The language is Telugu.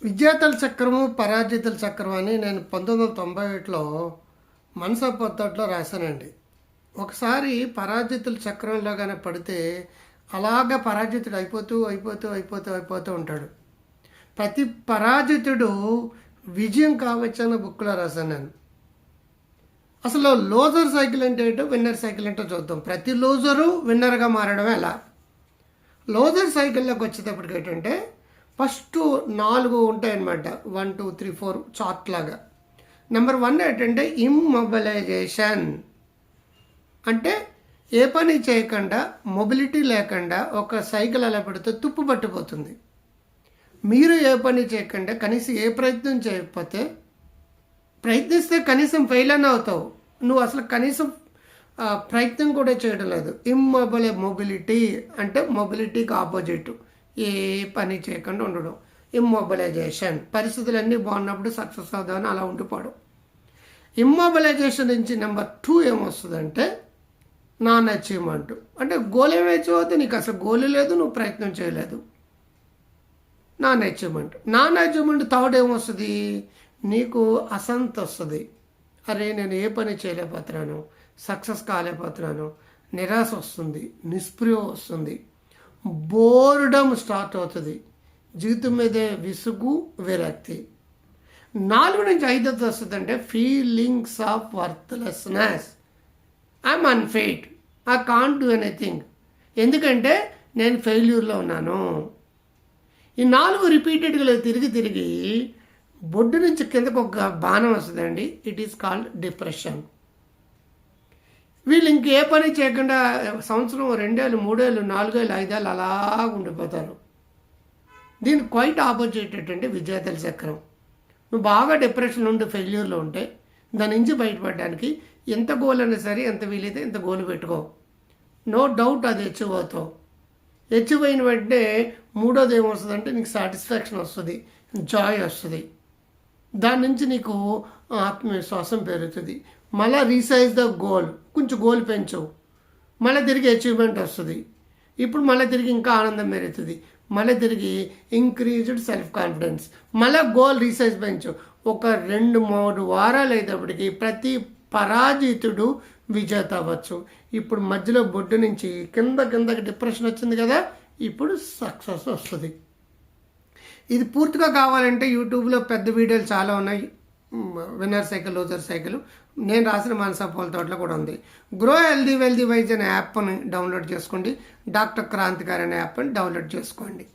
విజేతల చక్రము పరాజితుల చక్రం అని నేను 1991లో మనసా పొత్తట్లో రాశానండి. ఒకసారి పరాజితుల చక్రంలో కానీ పడితే అలాగ పరాజితుడు అయిపోతూ ఉంటాడు. ప్రతి పరాజితుడు విజయం కావచ్చన్న బుక్లో రాశాను నేను. అసలు లోజర్ సైకిల్ అంటే ఏంటో విన్నర్ సైకిల్ ఏంటో చూద్దాం. ప్రతి లూజరు విన్నర్గా మారడం ఎలా. లోజర్ సైకిల్లోకి వచ్చేటప్పటికి ఏంటంటే ఫస్ట్ 4 ఉంటాయన్నమాట. 1 2 3 4 చార్ట్ లాగా. నెంబర్ 1 ఏంటంటే ఇమ్మొబిలైజేషన్, అంటే ఏ పని చేయకుండా మొబిలిటీ లేకుండా ఒక సైకిల్ అలా పెడితే తుప్పు పట్టిపోతుంది. మీరు ఏ పని చేయకుండా కనీసం ఏ ప్రయత్నం చేయకపోతే, ప్రయత్నిస్తే కనీసం ఫెయిల్ అని అవుతావు. నువ్వు అసలు కనీసం ప్రయత్నం కూడా చేయడం లేదు. మొబిలిటీ అంటే మొబిలిటీకి ఆపోజిట్, ఏ పని చేయకుండా ఉండడం. ఇమ్మొబిలైజేషన్, పరిస్థితులన్నీ బాగున్నప్పుడు సక్సెస్ అవుదామని అలా ఉండిపోవడం. ఇమ్మొబిలైజేషన్ నుంచి నెంబర్ 2 ఏమొస్తుందంటే నాన్ అచీవ్మెంట్, అంటే గోల్ ఏమి అచీవ్ అవుతుంది, నీకు అసలు గోల్ లేదు, నువ్వు ప్రయత్నం చేయలేదు. నాన్ అచీవ్మెంట్ థర్డ్ ఏమొస్తుంది, నీకు అసంత వస్తుంది. అరే నేను ఏ పని చేయలేకపోతున్నాను, సక్సెస్ కాలేకపోతున్నాను, నిరాశ వస్తుంది, నిస్పృహ వస్తుంది, బోర్డమ్ స్టార్ట్ అవుతుంది, జీవితం మీదే విసుగు, విరక్తి. 4 నుంచి 5 వస్తుందంటే feelings of worthlessness, I'm unfit, I can't do anything, ఎందుకంటే నేను ఫెయిల్యూర్లో ఉన్నాను. ఈ 4 రిపీటెడ్గా తిరిగి బొడ్డు నుంచి కిందకు ఒక బాణం వస్తుందండి. It is called depression. వీళ్ళు ఇంకే పని చేయకుండా సంవత్సరం 2 ఏళ్ళు 3 ఏళ్ళు 4 ఏళ్ళు 5 ఏళ్ళు అలా ఉండిపోతారు. దీనికి క్వైట్ ఆపోజిట్ ఏంటంటే విజేతల చక్రం. నువ్వు బాగా డిప్రెషన్ ఉండి ఫెయిల్యూర్లో ఉంటే దాని నుంచి బయటపడడానికి ఎంత గోల్ అయినా సరే, ఎంత వీలైతే ఎంత గోల్ పెట్టుకో. నో డౌట్ అది అచీవ్ అవుతావు. అచీవ్ అయిన వెంటనే 3వది ఏమొస్తుందంటే నీకు సాటిస్ఫాక్షన్ వస్తుంది, జాయ్ వస్తుంది. దాని నుంచి నీకు ఆత్మవిశ్వాసం పెరుగుతుంది. మళ్ళీ రీసైజ్ ద గోల్, కొంచెం గోల్ పెంచవు, మళ్ళీ తిరిగి అచీవ్మెంట్ వస్తుంది. ఇప్పుడు మళ్ళీ తిరిగి ఇంకా ఆనందం పెరుగుతుంది. మళ్ళీ తిరిగి ఇంక్రీజ్డ్ సెల్ఫ్ కాన్ఫిడెన్స్, మళ్ళీ గోల్ రీసైజ్ పెంచు. ఒక 2-3 వారాలు అయ్యేటప్పటికి ప్రతి పరాజితుడు విజేత అవ్వచ్చు. ఇప్పుడు మధ్యలో బొడ్డు నుంచి కిందకి డిప్రెషన్ వచ్చింది కదా, ఇప్పుడు సక్సెస్ వస్తుంది. ఇది పూర్తిగా కావాలంటే యూట్యూబ్లో పెద్ద వీడియోలు చాలా ఉన్నాయి. విన్నర్ సైకిల్, లూజర్ సైకిల్, నేను రాసిన మనసా పొత్తట్లో కూడా ఉంది. గ్రో హెల్దీ వెల్దీ వైజ్ అనే యాప్ని డౌన్లోడ్ చేసుకోండి. డాక్టర్ క్రాంతి గారు అనే యాప్ని డౌన్లోడ్ చేసుకోండి.